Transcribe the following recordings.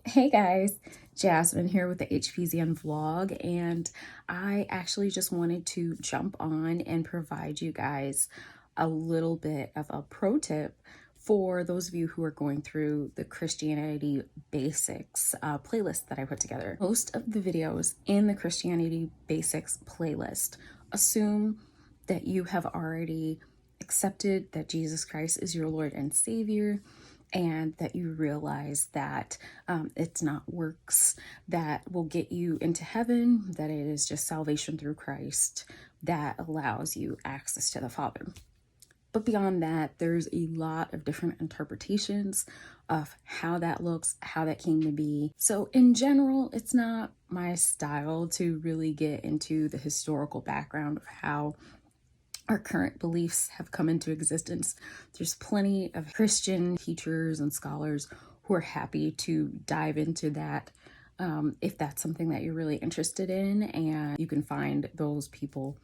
Hey guys, Jasmine here with the HPZN vlog, and I actually just wanted to jump on and provide you guys a little bit of a pro tip for those of you who are going through the Christianity Basics playlist that I put together. Most of the videos in the Christianity Basics playlist assume that you have already accepted that Jesus Christ is your Lord and Savior, and that you realize that it's not works that will get you into heaven, that it is just salvation through Christ that allows you access to the Father. But beyond that, there's a lot of different interpretations of how that looks, how that came to be. So in general, it's not my style to really get into the historical background of how our current beliefs have come into existence. There's plenty of Christian teachers and scholars who are happy to dive into that if that's something that you're really interested in, and you can find those people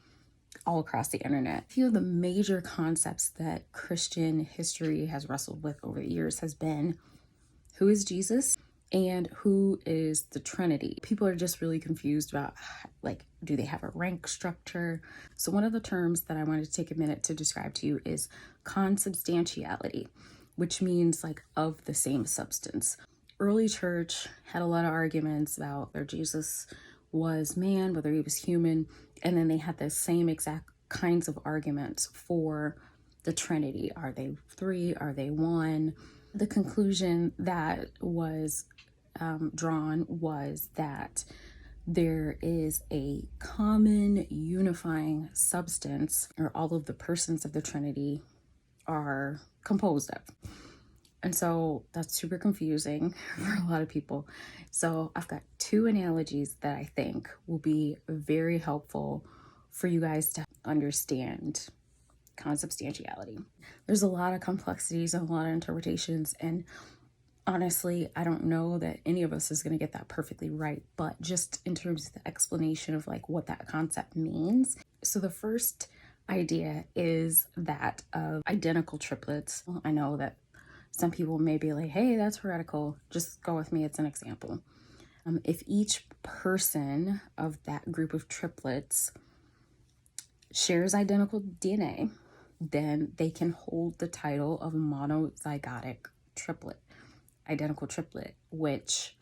all across the internet. A few of the major concepts that Christian history has wrestled with over the years has been, who is Jesus and who is the Trinity? People are just really confused about, like, do they have a rank structure? So one of the terms that I wanted to take a minute to describe to you is consubstantiality, which means like of the same substance. Early church had a lot of arguments about whether Jesus was man, whether he was human, and then they had the same exact kinds of arguments for the Trinity. Are they three? Are they one? The conclusion that was drawn was that there is a common unifying substance, or all of the persons of the Trinity are composed of. And so that's super confusing for a lot of people. So I've got two analogies that I think will be very helpful for you guys to understand consubstantiality. There's a lot of complexities and a lot of interpretations, and honestly, I don't know that any of us is going to get that perfectly right, but just in terms of the explanation of like what that concept means. So the first idea is that of identical triplets. I know that some people may be like, hey, that's heretical. Just go with me. It's an example. If each person of that group of triplets shares identical DNA, then they can hold the title of monozygotic triplet, identical triplet, which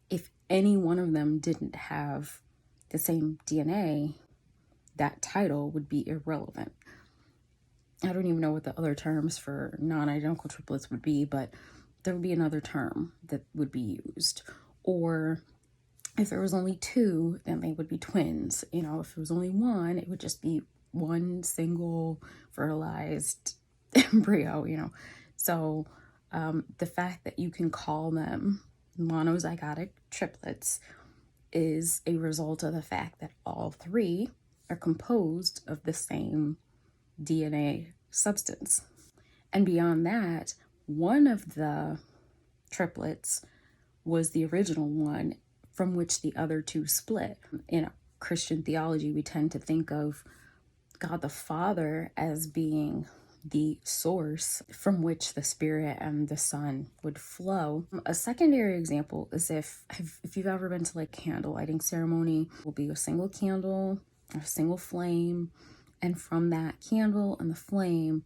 if any one of them didn't have the same DNA, that title would be irrelevant. I don't even know what the other terms for non-identical triplets would be, but there would be another term that would be used. Or if there was only two, then they would be twins. You know, if there was only one, it would just be one single fertilized embryo, you know. So the fact that you can call them monozygotic triplets is a result of the fact that all three are composed of the same DNA substance. And beyond that, one of the triplets was the original one from which the other two split. In Christian theology, we tend to think of God the Father as being the source from which the Spirit and the Son would flow. A secondary example is if you've ever been to like candle lighting ceremony, will be a single candle, a single flame, and from that candle and the flame,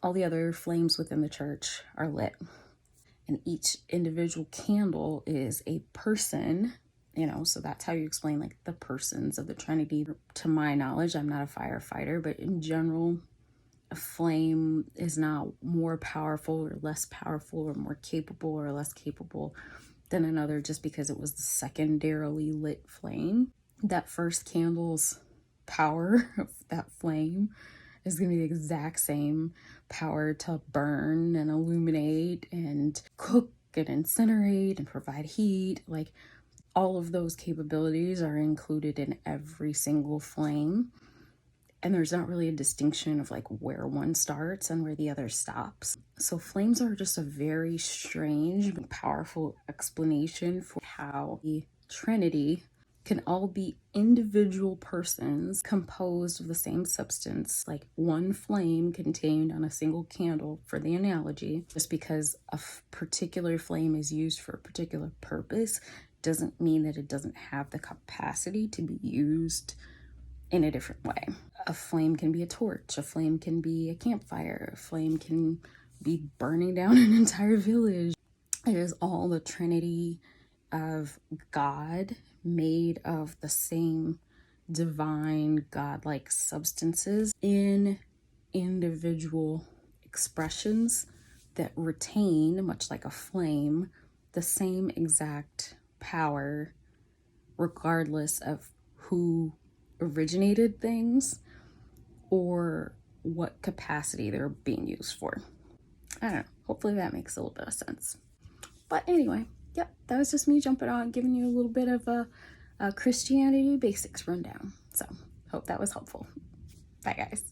all the other flames within the church are lit. And each individual candle is a person, you know, so that's how you explain like the persons of the Trinity. To my knowledge, I'm not a firefighter, but in general, a flame is not more powerful or less powerful or more capable or less capable than another just because it was the secondarily lit flame. That first candle's power of that flame is going to be the exact same power to burn and illuminate and cook and incinerate and provide heat. Like, all of those capabilities are included in every single flame. And there's not really a distinction of like where one starts and where the other stops. So flames are just a very strange but powerful explanation for how the Trinity can all be individual persons composed of the same substance, like one flame contained on a single candle for the analogy. Just because a particular flame is used for a particular purpose doesn't mean that it doesn't have the capacity to be used in a different way. A flame can be a torch, a flame can be a campfire, a flame can be burning down an entire village. It is all the Trinity of God made of the same divine godlike substances in individual expressions that retain, much like a flame, the same exact power regardless of who originated things or what capacity they're being used for. I don't know. Hopefully that makes a little bit of sense. But anyway, yep, that was just me jumping on, giving you a little bit of a Christianity basics rundown. So hope that was helpful. Bye, guys.